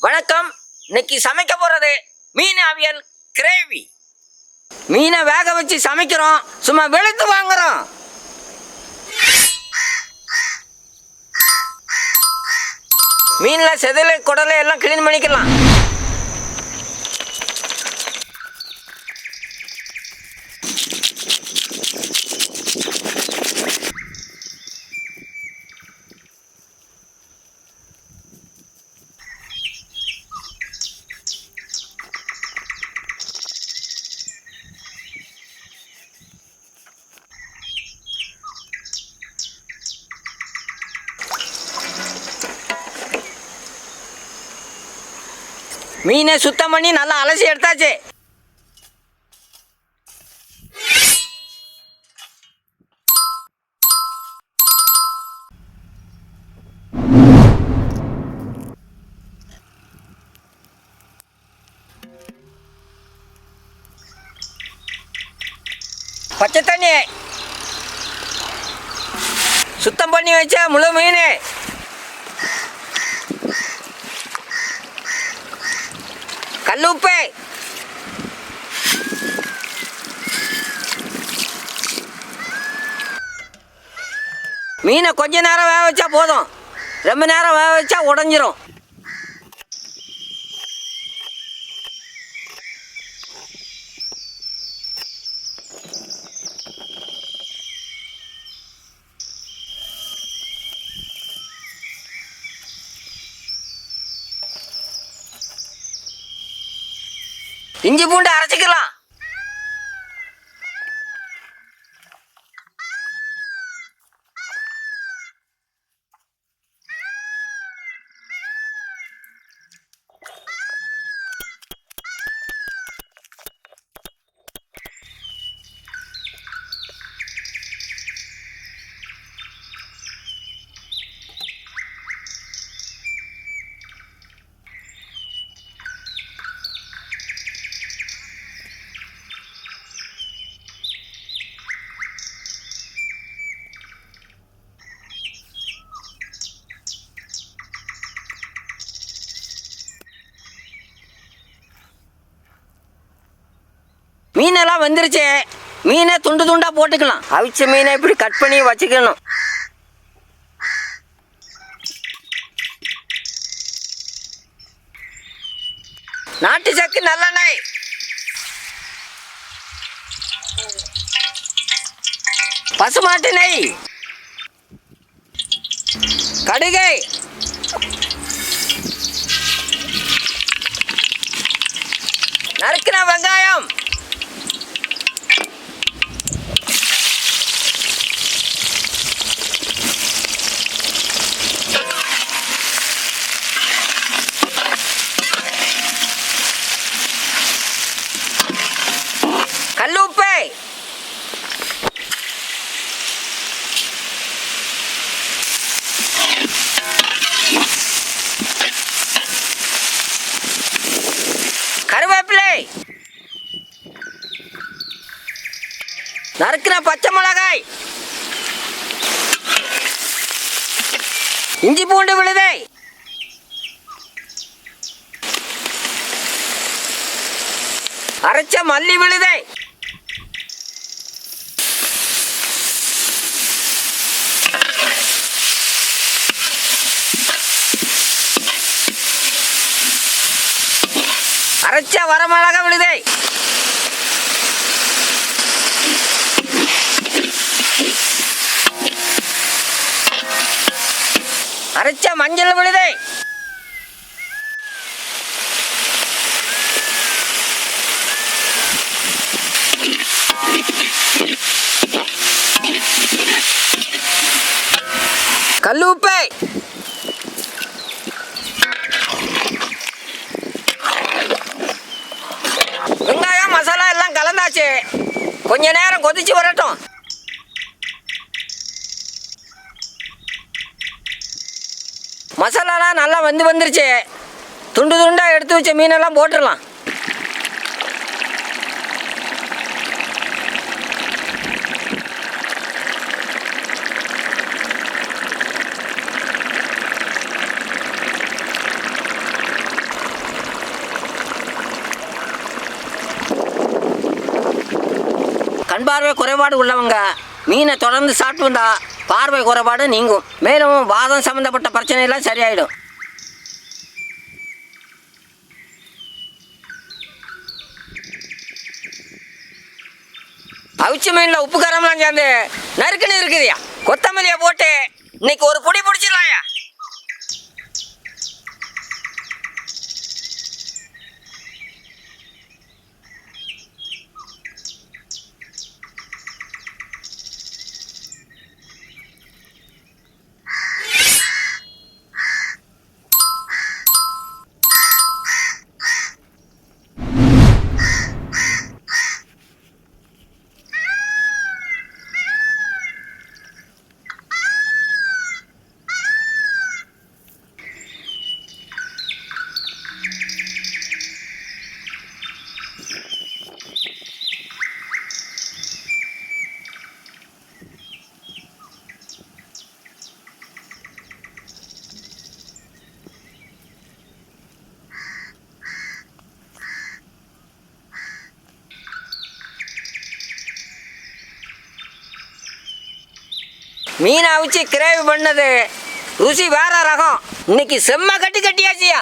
வணக்கம். இன்னைக்கு சமைக்க போறது மீன் அவியல் கிரேவி. மீனை வேக வச்சு சமைக்கிறோம், சும்மா வெளுத்து வாங்குறோம். மீன்ல செதில குடலை எல்லாம் கிளீன் பண்ணிக்கலாம். மீனை சுத்தம் பண்ணி நல்லா அலசி எடுத்தாச்சு. பச்சை தண்ணி, சுத்தம் பண்ணி வச்ச முழு மீன், கல்லுப்பு, மீனை கொஞ்ச நேரம் வேக வச்சா போதும், ரொம்ப நேரம் வேக வச்சா உடஞ்சிரும். இஞ்சி பூண்டு அரைச்சிக்கலாம். மீனெல்லாம் வந்துருச்சு. மீனை துண்டு துண்டா போட்டுக்கலாம். அவிச்ச மீனை இப்படி கட் பண்ணி வச்சுக்கணும். நாட்டு சக்கு நல்லெண்ணெய், பசுமாட்டு நெய், கடுகை, நறுக்கின வெங்காயம், கல்லுப்பு, கருவேப்பிலை, நறுக்கின பச்சை மிளகாய், இஞ்சி பூண்டு விழுதை, அரைச்ச மல்லி விழுதை, அரைச்ச வரமிளகாய் விழுதை, அரைச்ச மஞ்சள் விழுதை, கல்லுப்பு, வெங்காயம் மசாலா எல்லாம் கலந்தாச்சு. கொஞ்ச நேரம் கொதிச்சு வரட்டும். மசாலாலாம் நல்லா வந்துருச்சு. துண்டு துண்டாக எடுத்து வச்ச மீனெல்லாம் போட்டுடலாம். கண் பார்வை குறைபாடு உள்ளவங்க மீனை தொடர்ந்து சாப்பிட்டு வந்தா பார்வை குறைபாடு நீங்கும். மேலும் வாதம் சம்மந்தப்பட்ட பிரச்சனையெல்லாம் சரியாயிடும். அவிச்ச மீனில் உப்பு காரம்லாம் சேர்ந்து நறுக்குன்னு இருக்குதுயா. கொத்தமல்லியை போட்டு இன்னைக்கு ஒரு பொடி பிடிச்சிடலாம்யா. மீனை அவிச்சு கிரேவி பண்ணது ருசி வேற ரகம். இன்னைக்கு செம்ம கட்டியாச்சியா.